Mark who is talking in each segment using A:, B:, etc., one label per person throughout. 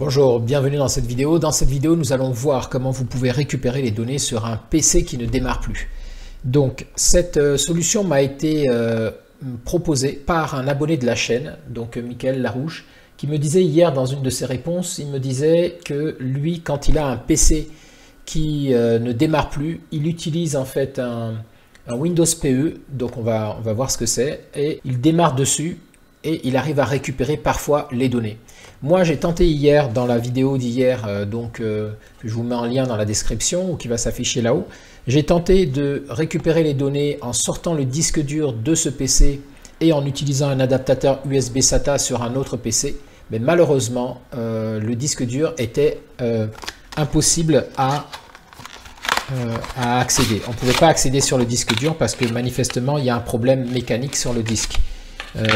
A: Bonjour, bienvenue dans cette vidéo. Dans cette vidéo, nous allons voir comment vous pouvez récupérer les données sur un PC qui ne démarre plus. Donc, cette solution m'a été proposée par un abonné de la chaîne, donc Michael Larouche, qui me disait hier dans une de ses réponses, il me disait que lui, quand il a un PC qui ne démarre plus, il utilise en fait un Windows PE, donc on va voir ce que c'est, et il démarre dessus et il arrive à récupérer parfois les données. Moi, j'ai tenté hier, dans la vidéo d'hier, que je vous mets en lien dans la description ou qui va s'afficher là-haut, j'ai tenté de récupérer les données en sortant le disque dur de ce PC et en utilisant un adaptateur USB SATA sur un autre PC. Mais malheureusement, le disque dur était impossible à accéder. On ne pouvait pas accéder sur le disque dur parce que manifestement, il y a un problème mécanique sur le disque.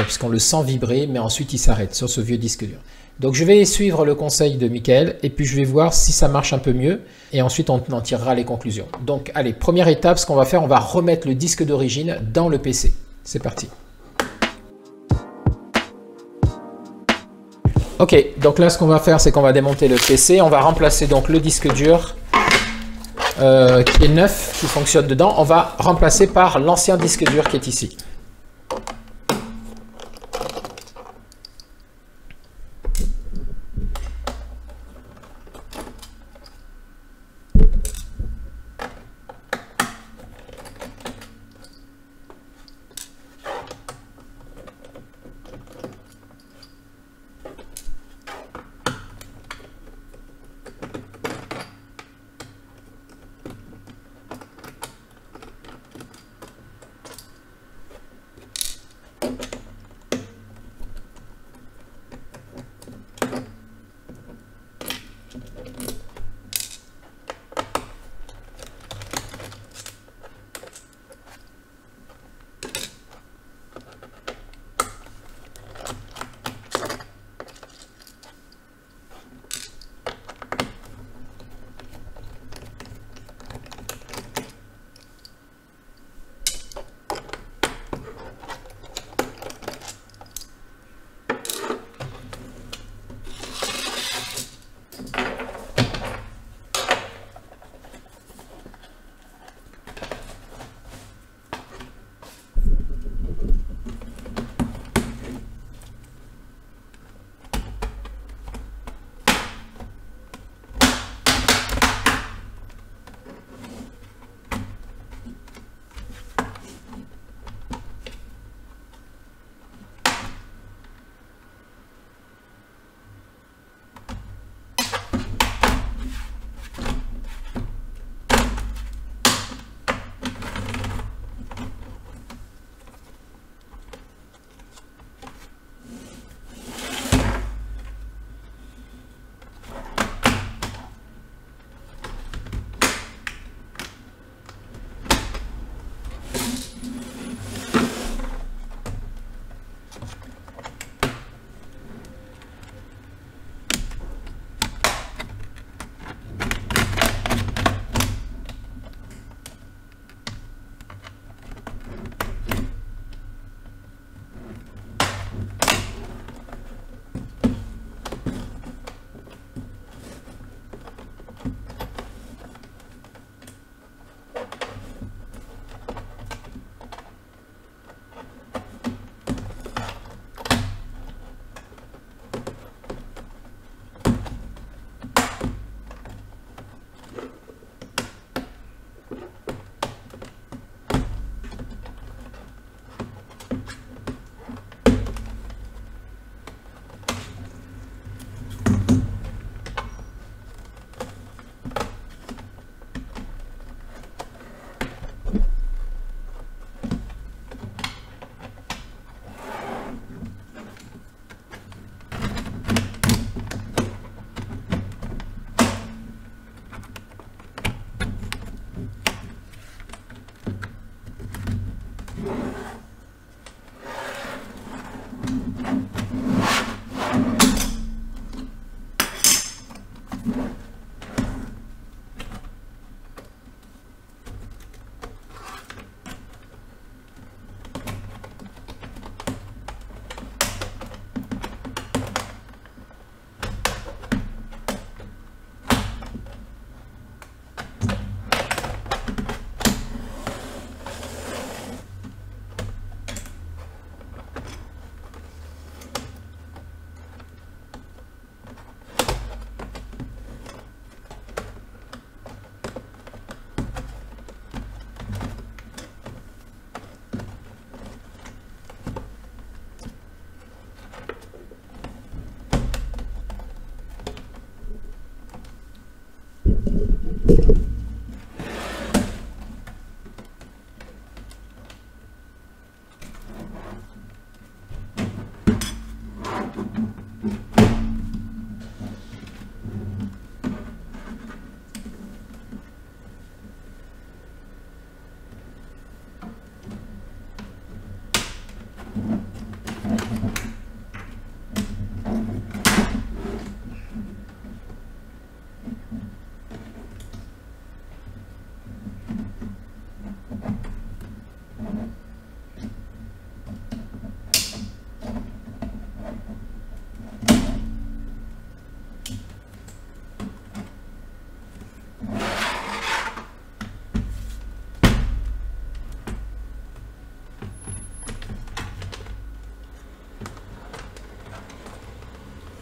A: Puisqu'on le sent vibrer, mais ensuite il s'arrête sur ce vieux disque dur. Donc je vais suivre le conseil de Michael et puis je vais voir si ça marche un peu mieux et ensuite on en tirera les conclusions. Donc allez, première étape, ce qu'on va faire, on va remettre le disque d'origine dans le PC. C'est parti. Ok, donc là ce qu'on va faire, c'est qu'on va démonter le PC, on va remplacer donc le disque dur qui est neuf, qui fonctionne dedans, on va remplacer par l'ancien disque dur qui est ici.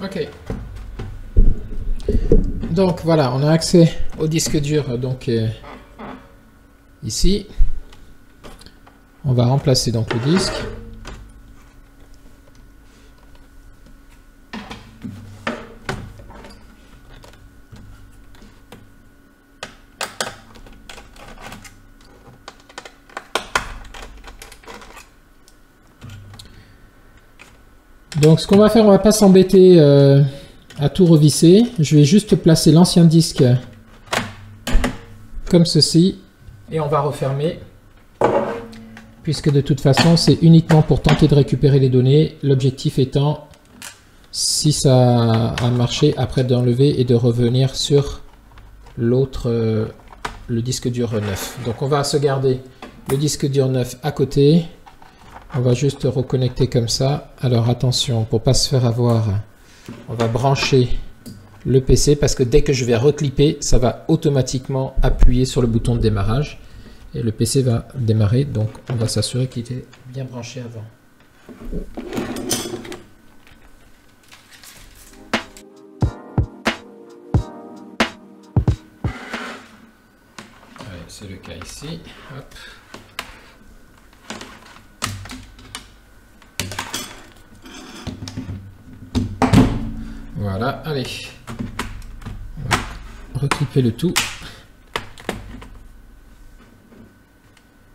A: Ok. Donc voilà, on a accès au disque dur donc ici. On va remplacer donc le disque. Donc ce qu'on va faire, on va pas s'embêter à tout revisser. Je vais juste placer l'ancien disque comme ceci et on va refermer, puisque de toute façon c'est uniquement pour tenter de récupérer les données, l'objectif étant, si ça a marché, après d'enlever et de revenir sur l'autre, le disque dur neuf. Donc on va se garder le disque dur neuf à côté. On va juste reconnecter comme ça. Alors attention, pour pas se faire avoir, on va brancher le PC parce que dès que je vais reclipper, ça va automatiquement appuyer sur le bouton de démarrage et le PC va démarrer. Donc on va s'assurer qu'il était bien branché avant. C'est le cas ici. Hop. Voilà, allez, on va reclipper le tout.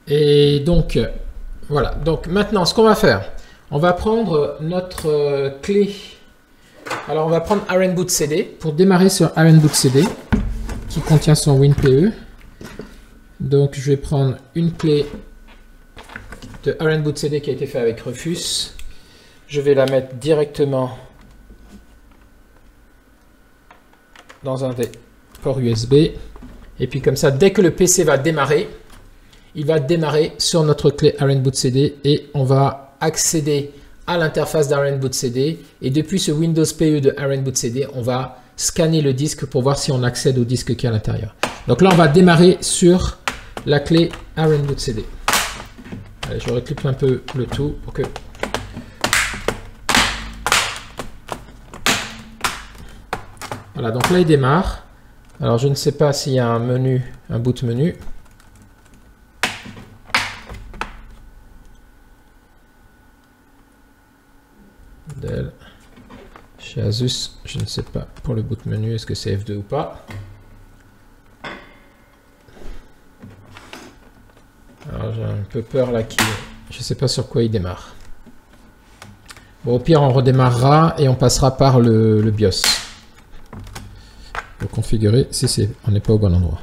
A: Et donc, voilà, donc maintenant ce qu'on va faire, on va prendre notre clé. Alors on va prendre RN-Boot CD pour démarrer sur RN-Boot CD qui contient son WinPE. Donc je vais prendre une clé de RN-Boot CD qui a été fait avec Rufus. Je vais la mettre directement dans un des ports USB. Et puis comme ça, dès que le PC va démarrer, il va démarrer sur notre clé RN-Boot CD et on va accéder à l'interface d'RN-Boot CD. Et depuis ce Windows PE de RN-Boot CD, on va scanner le disque pour voir si on accède au disque qui est à l'intérieur. Donc là, on va démarrer sur la clé RN-Boot CD. Allez, je reclippe un peu le tout pour que... Voilà, donc là il démarre. Alors je ne sais pas s'il y a un menu, un boot menu. Dell. Chez Asus, je ne sais pas pour le boot menu, est-ce que c'est F2 ou pas. Alors j'ai un peu peur là qu'il... Je ne sais pas sur quoi il démarre. Bon, au pire on redémarrera et on passera par le BIOS. Pour configurer si on n'est pas au bon endroit.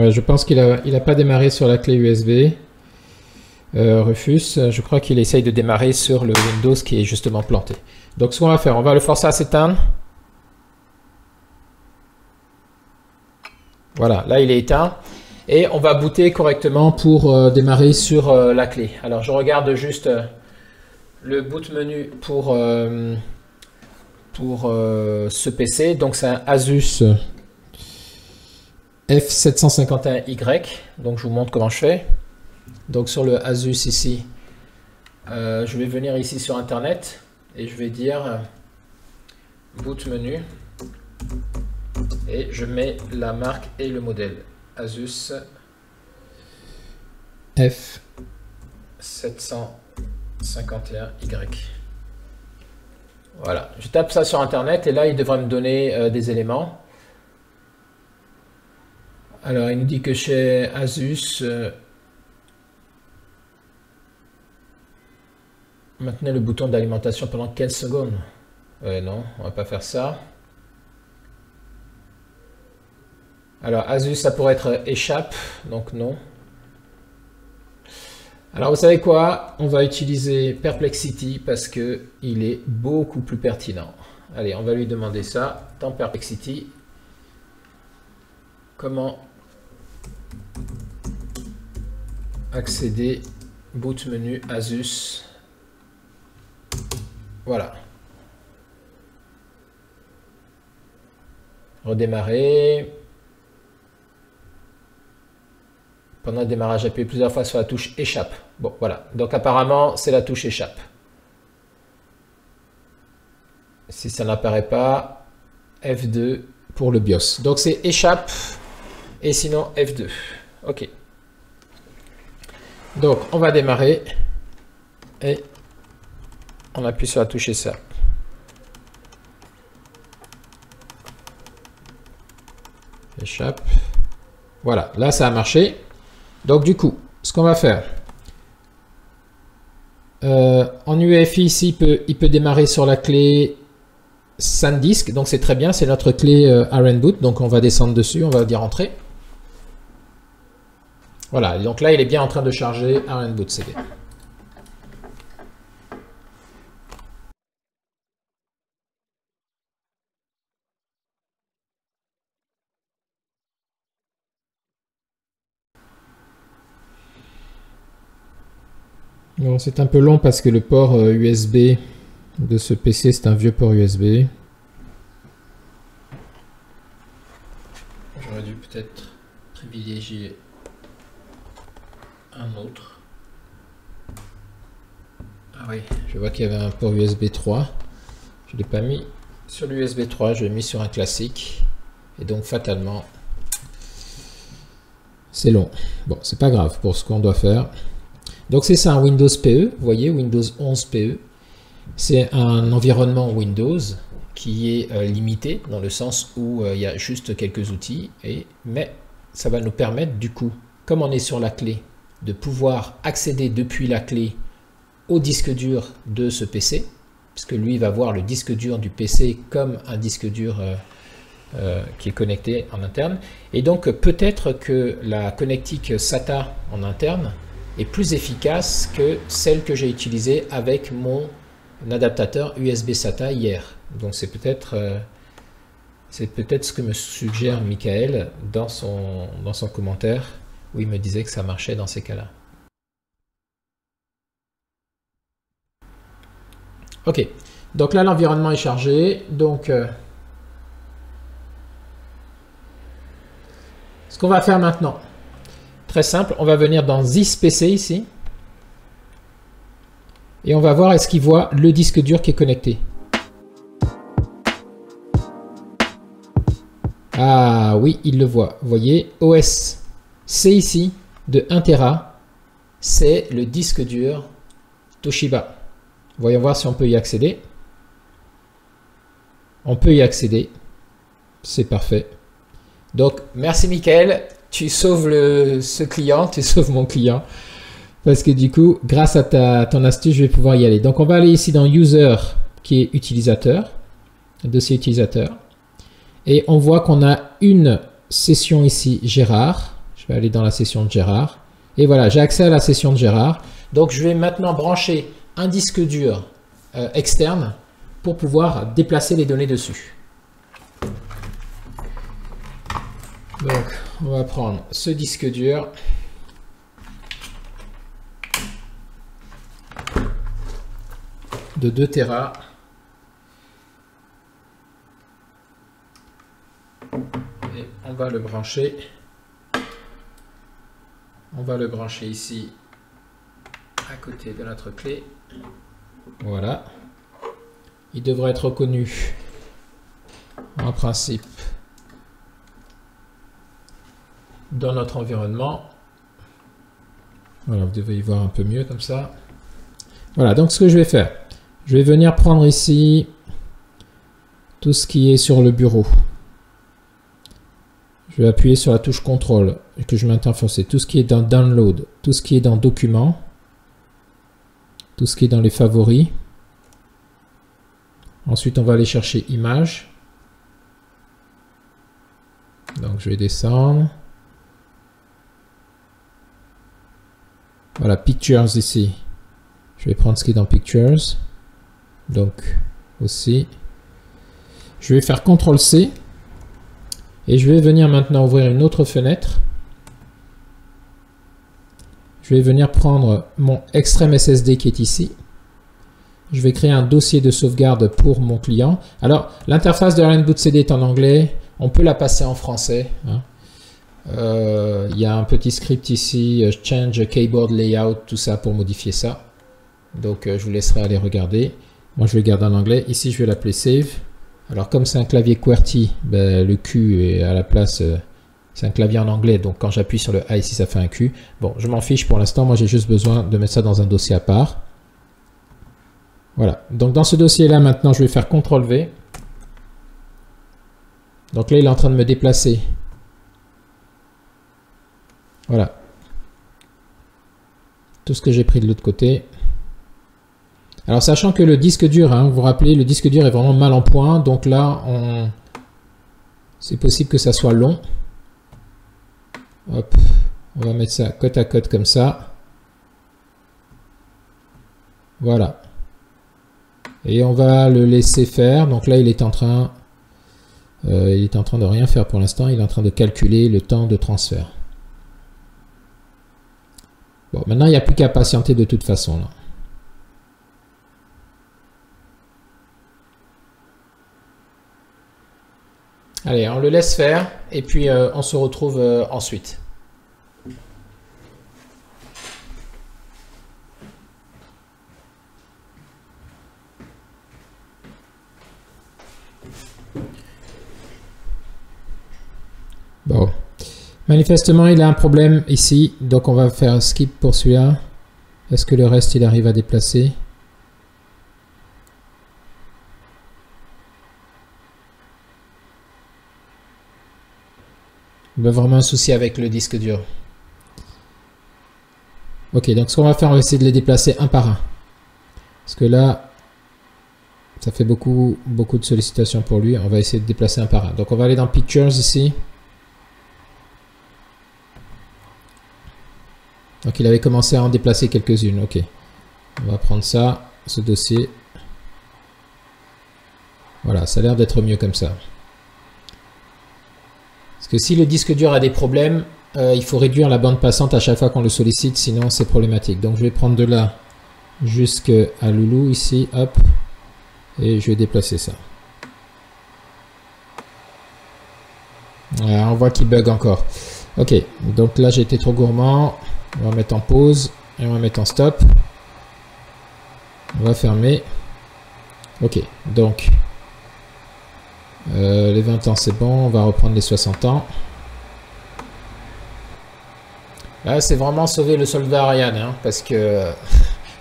A: Je pense qu'il a pas démarré sur la clé USB. Rufus, je crois qu'il essaye de démarrer sur le Windows qui est justement planté. Donc ce qu'on va faire, on va le forcer à s'éteindre. Voilà, là il est éteint. Et on va booter correctement pour démarrer sur la clé. Alors je regarde juste le boot menu pour ce PC. Donc c'est un Asus F751Y. Donc je vous montre comment je fais. Donc sur le Asus ici, je vais venir ici sur Internet et je vais dire boot menu. Et je mets la marque et le modèle. Asus F751Y. Voilà, je tape ça sur Internet et là, il devrait me donner des éléments. Alors, il nous dit que chez Asus, Maintenez le bouton d'alimentation pendant 15 secondes. Non, on va pas faire ça. Alors, Asus, ça pourrait être échappe, donc non. Alors, vous savez quoi? On va utiliser Perplexity parce que il est beaucoup plus pertinent. Allez, on va lui demander ça. Dans Perplexity, comment accéder boot menu Asus. Voilà. Redémarrer. Pendant le démarrage, appuyez plusieurs fois sur la touche échappe. Bon, voilà. Donc apparemment, c'est la touche échappe. Si ça n'apparaît pas, F2 pour le BIOS. Donc c'est échappe et sinon F2. OK. Donc on va démarrer et on appuie sur la touche échappe. Échappe. Voilà, là ça a marché. Donc du coup, ce qu'on va faire, en UEFI ici, il peut démarrer sur la clé SanDisk, donc c'est très bien, c'est notre clé RNBoot, donc on va descendre dessus, on va dire entrer. Voilà, donc là il est bien en train de charger RNBoot, c'est bien. Bon, c'est un peu long parce que le port USB de ce PC, c'est un vieux port USB. J'aurais dû peut-être privilégier un autre. Ah oui, je vois qu'il y avait un port USB 3. Je ne l'ai pas mis sur l'USB 3, je l'ai mis sur un classique. Et donc fatalement, c'est long. Bon, c'est pas grave pour ce qu'on doit faire. Donc c'est ça un Windows PE, vous voyez, Windows 11 PE. C'est un environnement Windows qui est limité dans le sens où il y a juste quelques outils, mais ça va nous permettre du coup, comme on est sur la clé, de pouvoir accéder depuis la clé au disque dur de ce PC, puisque lui va voir le disque dur du PC comme un disque dur qui est connecté en interne. Et donc peut-être que la connectique SATA en interne est plus efficace que celle que j'ai utilisée avec mon adaptateur USB SATA hier. Donc c'est peut-être ce que me suggère Michael dans son commentaire où il me disait que ça marchait dans ces cas-là. Ok, donc là l'environnement est chargé. Donc ce qu'on va faire maintenant, très simple, on va venir dans This PC ici. Et on va voir est-ce qu'il voit le disque dur qui est connecté. Ah oui, il le voit. Vous voyez, OS C ici de 1 Tera, c'est le disque dur Toshiba. Voyons voir si on peut y accéder. On peut y accéder. C'est parfait. Donc, merci Michael. Tu sauves ce client, tu sauves mon client. Parce que du coup, grâce à ton astuce, je vais pouvoir y aller. Donc, on va aller ici dans User, qui est utilisateur, dossier utilisateur. Et on voit qu'on a une session ici, Gérard. Je vais aller dans la session de Gérard. Et voilà, j'ai accès à la session de Gérard. Donc, je vais maintenant brancher un disque dur externe pour pouvoir déplacer les données dessus. Donc, on va prendre ce disque dur. De 2 Tera. Et on va le brancher. On va le brancher ici à côté de notre clé. Voilà. Il devrait être reconnu en principe dans notre environnement. Voilà, vous devez y voir un peu mieux comme ça. Voilà, donc ce que je vais faire, je vais venir prendre ici tout ce qui est sur le bureau. Je vais appuyer sur la touche contrôle que je maintiens forcé. Tout ce qui est dans download, tout ce qui est dans documents, tout ce qui est dans les favoris. Ensuite, on va aller chercher images. Donc, je vais descendre. Voilà, Pictures ici. Je vais prendre ce qui est dans Pictures. Donc, aussi. Je vais faire CTRL-C. Et je vais venir maintenant ouvrir une autre fenêtre. Je vais venir prendre mon Extreme SSD qui est ici. Je vais créer un dossier de sauvegarde pour mon client. Alors, l'interface de Erlang Boot CD est en anglais. On peut la passer en français. Hein. Y a un petit script ici, Change Keyboard Layout, tout ça pour modifier ça. Donc, je vous laisserai aller regarder. Moi, je vais garder en anglais. Ici, je vais l'appeler Save. Alors, comme c'est un clavier QWERTY, ben, le Q est à la place... c'est un clavier en anglais, donc quand j'appuie sur le A ici, ça fait un Q. Bon, je m'en fiche pour l'instant. Moi, j'ai juste besoin de mettre ça dans un dossier à part. Voilà. Donc, dans ce dossier-là, maintenant, je vais faire CTRL-V. Donc là, il est en train de me déplacer. Voilà. Tout ce que j'ai pris de l'autre côté. Alors, sachant que le disque dur, hein, vous vous rappelez, le disque dur est vraiment mal en point. Donc là, c'est possible que ça soit long. Hop, on va mettre ça côte à côte comme ça. Voilà. Et on va le laisser faire. Donc là, il est en train de rien faire pour l'instant. Il est en train de calculer le temps de transfert. Bon, maintenant, il n'y a plus qu'à patienter de toute façon, là. Allez, on le laisse faire et puis on se retrouve ensuite. Bon, manifestement il a un problème ici, donc on va faire skip pour celui-là. Est-ce que le reste il arrive à déplacer? Il y a vraiment un souci avec le disque dur. Ok, donc ce qu'on va faire, on va essayer de les déplacer un par un. Parce que là, ça fait beaucoup de sollicitations pour lui. On va essayer de déplacer un par un. Donc on va aller dans Pictures ici. Donc il avait commencé à en déplacer quelques-unes. Ok. On va prendre ça, ce dossier. Voilà, ça a l'air d'être mieux comme ça. Parce que si le disque dur a des problèmes, il faut réduire la bande passante à chaque fois qu'on le sollicite, sinon c'est problématique. Donc je vais prendre de là jusqu'à Loulou ici, hop, et je vais déplacer ça. Voilà, on voit qu'il bug encore. Ok, donc là j'ai été trop gourmand. On va mettre en pause et on va mettre en stop. On va fermer. Ok, donc les 20 ans c'est bon, on va reprendre les 60 ans. Là c'est vraiment sauver le soldat Ariane, hein, parce que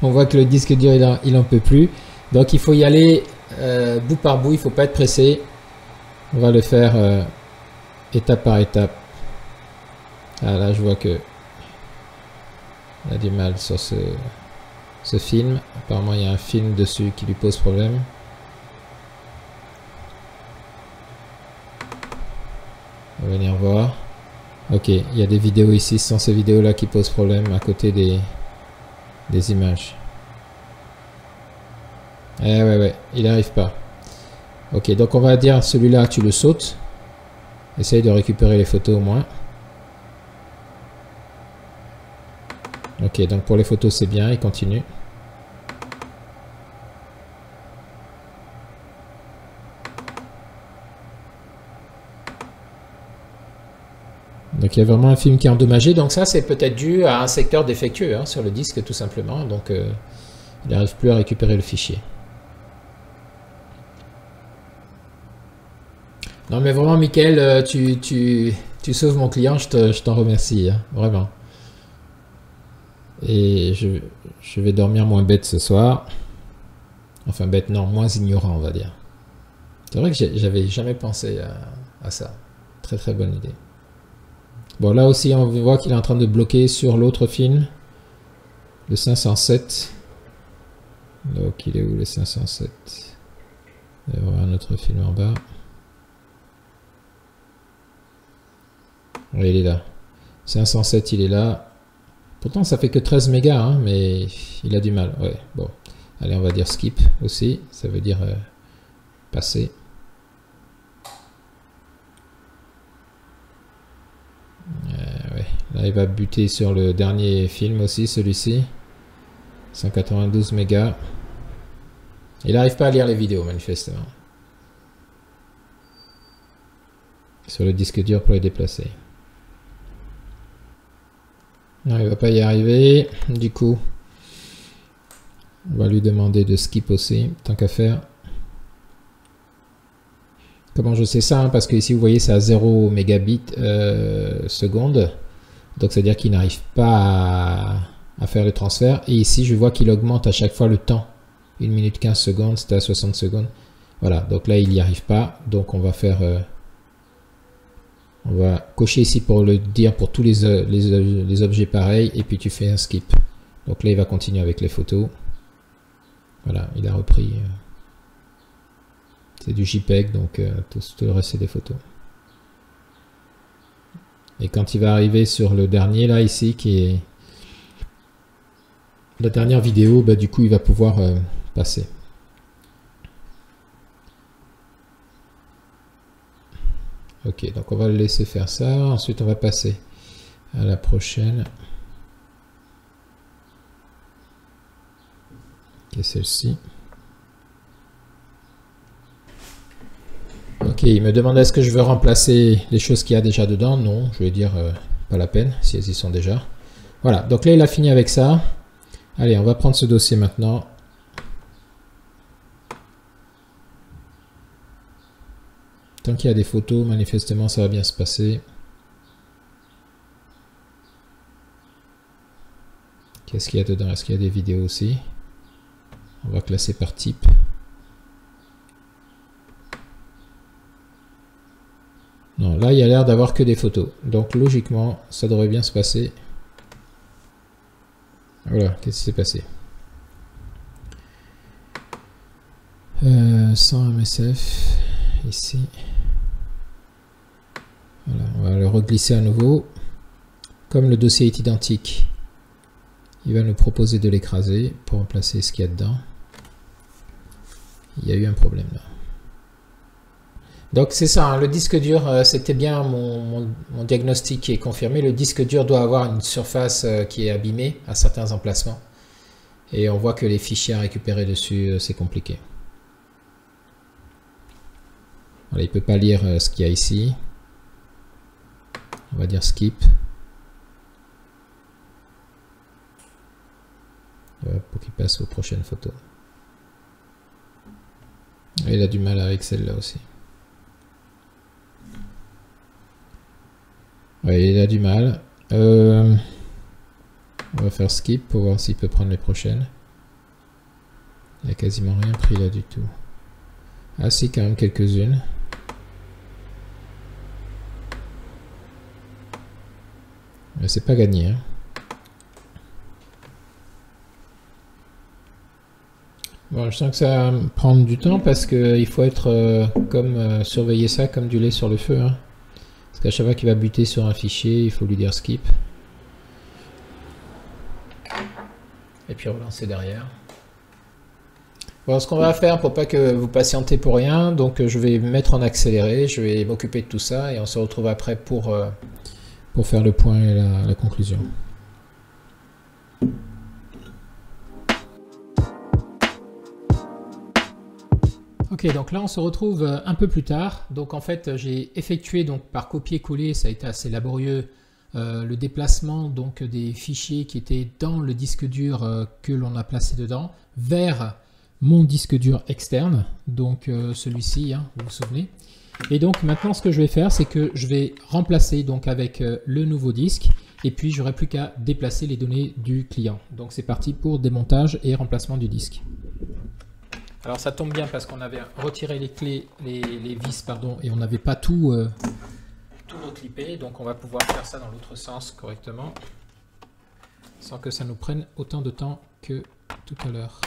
A: on voit que le disque dur il en peut plus. Donc il faut y aller bout par bout, il ne faut pas être pressé. On va le faire étape par étape. Ah, là je vois que il a du mal sur ce film. Apparemment il y a un film dessus qui lui pose problème. On va venir voir. Ok, il y a des vidéos ici, ce sont ces vidéos là qui posent problème à côté des images. Eh ouais, il n'arrive pas. Ok, donc on va dire celui-là tu le sautes. Essaye de récupérer les photos au moins. Ok, donc pour les photos c'est bien, il continue. Donc il y a vraiment un film qui est endommagé, donc ça c'est peut-être dû à un secteur défectueux hein, sur le disque tout simplement, donc il n'arrive plus à récupérer le fichier. Non mais vraiment Mickaël, tu sauves mon client, je t'en remercie, hein, vraiment. Et je vais dormir moins bête ce soir. Enfin bête non, moins ignorant on va dire. C'est vrai que j'avais jamais pensé à ça. Très très bonne idée. Bon là aussi on voit qu'il est en train de bloquer sur l'autre film. Le 507.
B: Donc il est où le 507? Il va y avoir un autre film en bas. Oui, il est là. 507, il est là. Pourtant, ça fait que 13 mégas, hein, mais il a du mal. Ouais, bon. Allez, on va dire skip aussi. Ça veut dire passer. Ouais. Là, il va buter sur le dernier film aussi, celui-ci. 192 mégas. Il n'arrive pas à lire les vidéos, manifestement. Sur le disque dur pour les déplacer. Non, il va pas y arriver. Du coup, on va lui demander de skip aussi, tant qu'à faire. Comment je sais ça, hein? Parce que ici, vous voyez, c'est à 0 mégabits seconde. Donc, c'est-à-dire qu'il n'arrive pas à faire le transfert. Et ici, je vois qu'il augmente à chaque fois le temps. 1 minute 15 secondes, c'était à 60 secondes. Voilà, donc là, il n'y arrive pas. Donc, on va faire... on va cocher ici pour le dire pour tous les objets pareils. Et puis, tu fais un skip. Donc là, il va continuer avec les photos. Voilà, il a repris... c'est du JPEG, donc tout le reste, c'est des photos. Et quand il va arriver sur le dernier, là, ici, qui est la dernière vidéo, bah, du coup, il va pouvoir passer. Ok, donc on va le laisser faire ça. Ensuite, on va passer à la prochaine. Qui est celle-ci. Ok, il me demande est-ce que je veux remplacer les choses qu'il y a déjà dedans. Non, je vais dire pas la peine si elles y sont déjà. Voilà, donc là il a fini avec ça. Allez, on va prendre ce dossier maintenant. Tant qu'il y a des photos, manifestement ça va bien se passer. Qu'est-ce qu'il y a dedans? Est-ce qu'il y a des vidéos aussi? On va classer par type. Non, là, il y a l'air d'avoir que des photos. Donc, logiquement, ça devrait bien se passer. Voilà, qu'est-ce qui s'est passé? 100 MSF, ici. Voilà, on va le reglisser à nouveau. Comme le dossier est identique, il va nous proposer de l'écraser pour remplacer ce qu'il y a dedans. Il y a eu un problème là. Donc c'est ça, hein, le disque dur, c'était bien mon diagnostic qui est confirmé. Le disque dur doit avoir une surface qui est abîmée à certains emplacements. Et on voit que les fichiers à récupérer dessus, c'est compliqué. Voilà, il ne peut pas lire ce qu'il y a ici. On va dire skip. Pour qu'il passe aux prochaines photos. Et il a du mal avec celle-là aussi. Ouais, il a du mal. On va faire skip pour voir s'il peut prendre les prochaines. Il n'y a quasiment rien pris là du tout. Ah si, quand même quelques-unes. Mais c'est pas gagné, hein. Bon, je sens que ça va prendre du temps parce qu'il faut être surveiller ça comme du lait sur le feu, hein. Parce qu'à chaque fois qu'il va buter sur un fichier, il faut lui dire skip. Et puis relancer derrière. Bon, ce qu'on va faire pour pas que vous patientez pour rien, donc je vais mettre en accéléré, je vais m'occuper de tout ça et on se retrouve après pour faire le point et la conclusion. Ok, donc là on se retrouve un peu plus tard. Donc en fait j'ai effectué donc par copier-coller, ça a été assez laborieux, le déplacement donc des fichiers qui étaient dans le disque dur que l'on a placé dedans vers mon disque dur externe, donc celui-ci, hein, vous vous souvenez. Et donc maintenant ce que je vais faire, c'est que je vais remplacer donc avec le nouveau disque et puis j'aurai plus qu'à déplacer les données du client. Donc c'est parti pour démontage et remplacement du disque. Alors ça tombe bien parce qu'on avait retiré les clés, les vis pardon, et on n'avait pas tout clippé, donc on va pouvoir faire ça dans l'autre sens correctement sans que ça nous prenne autant de temps que tout à l'heure.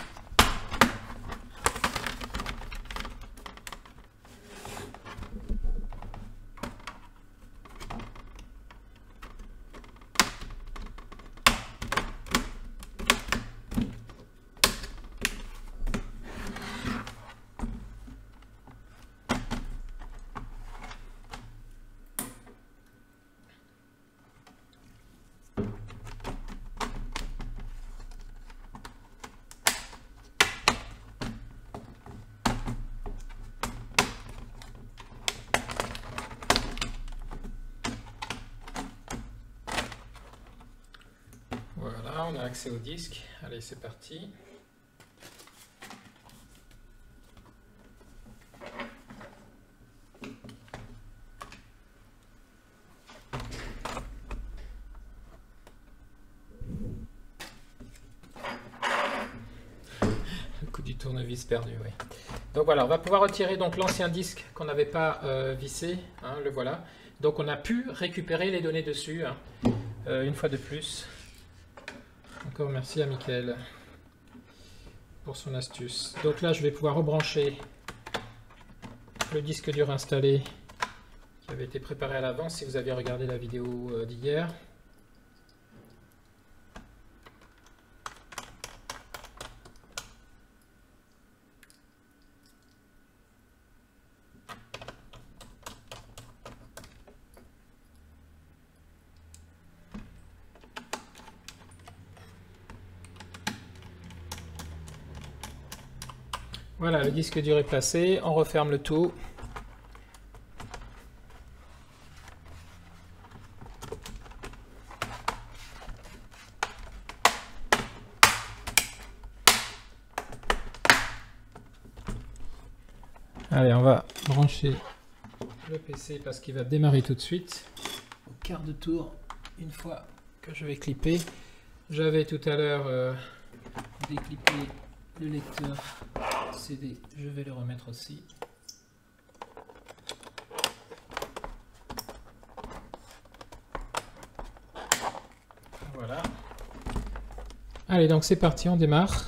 B: on a accès au disque. Allez, c'est parti. Le coup du tournevis perdu, oui. Donc voilà, on va pouvoir retirer donc l'ancien disque qu'on n'avait pas vissé, hein, le voilà. Donc on a pu récupérer les données dessus, hein, une fois de plus. Encore merci à Mickaël pour son astuce. Donc là, je vais pouvoir rebrancher le disque dur installé qui avait été préparé à l'avance si vous avez regardé la vidéo d'hier. Voilà, le disque dur est placé, on referme le tout. Allez, on va brancher le PC parce qu'il va démarrer tout de suite. Au quart de tour, une fois que je vais clipper. J'avais tout à l'heure déclippé le lecteur CD, je vais le remettre aussi. Voilà. Allez, donc c'est parti, on démarre.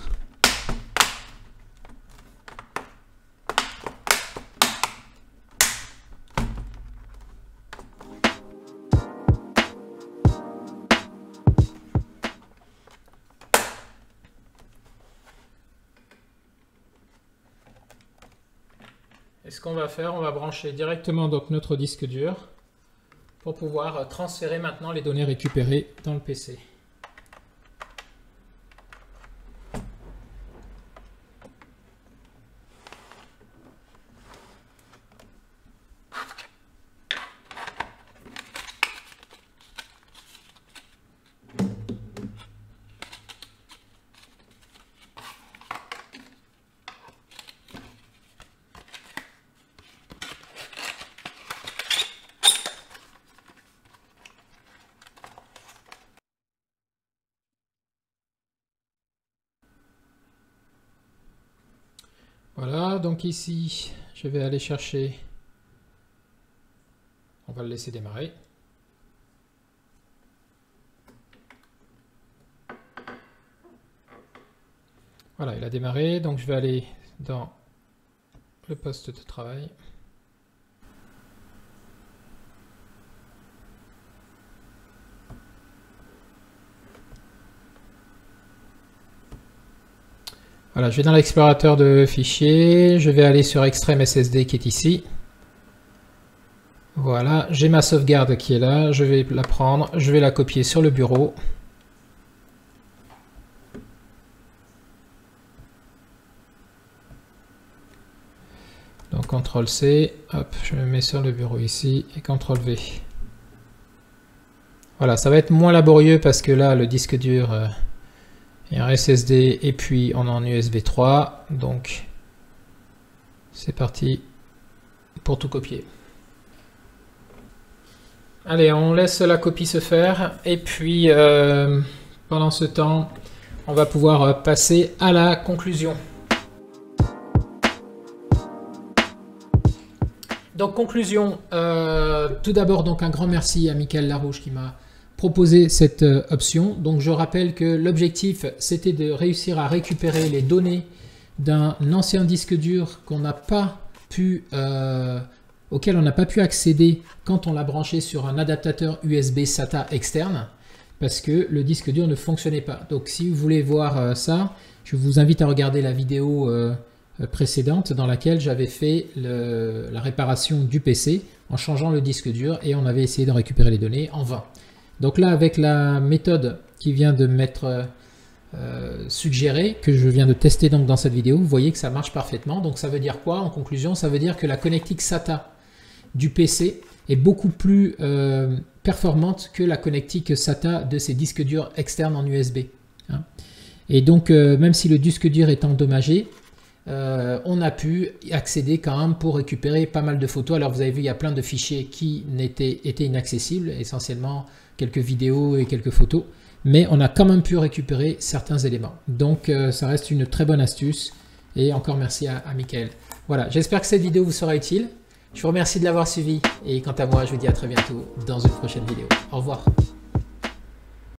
B: Et ce qu'on va faire, on va brancher directement donc notre disque dur pour pouvoir transférer maintenant les données récupérées dans le PC. Voilà, donc ici, je vais aller chercher, on va le laisser démarrer. Voilà, il a démarré, donc je vais aller dans le poste de travail. Voilà, je vais dans l'explorateur de fichiers, je vais aller sur Extreme SSD qui est ici. Voilà, j'ai ma sauvegarde qui est là, je vais la prendre, je vais la copier sur le bureau. Donc CTRL-C, hop, je me mets sur le bureau ici et CTRL-V. Voilà, ça va être moins laborieux parce que là, le disque dur est un SSD et puis on est en USB 3. Donc, c'est parti pour tout copier. Allez, on laisse la copie se faire et puis pendant ce temps, on va pouvoir passer à la conclusion. Donc conclusion, tout d'abord donc un grand merci à Mickaël Larouche qui m'a proposé cette option. Donc je rappelle que l'objectif c'était de réussir à récupérer les données d'un ancien disque dur qu'on n'a pas pu, auquel on n'a pas pu accéder quand on l'a branché sur un adaptateur USB SATA externe parce que le disque dur ne fonctionnait pas. Donc si vous voulez voir ça, je vous invite à regarder la vidéo précédente dans laquelle j'avais fait la réparation du PC en changeant le disque dur et on avait essayé de récupérer les données en vain. Donc là, avec la méthode qui vient de m'être suggérée, que je viens de tester donc dans cette vidéo, vous voyez que ça marche parfaitement. Donc ça veut dire quoi en conclusion? Ça veut dire que la connectique SATA du PC est beaucoup plus performante que la connectique SATA de ces disques durs externes en USB. hein. Et donc, même si le disque dur est endommagé, on a pu accéder quand même pour récupérer pas mal de photos. Alors vous avez vu, il y a plein de fichiers qui étaient inaccessibles, essentiellement quelques vidéos et quelques photos, mais on a quand même pu récupérer certains éléments. Donc ça reste une très bonne astuce, et encore merci à Michael. Voilà, j'espère que cette vidéo vous sera utile. Je vous remercie de l'avoir suivi, et quant à moi, je vous dis à très bientôt dans une prochaine vidéo. Au revoir.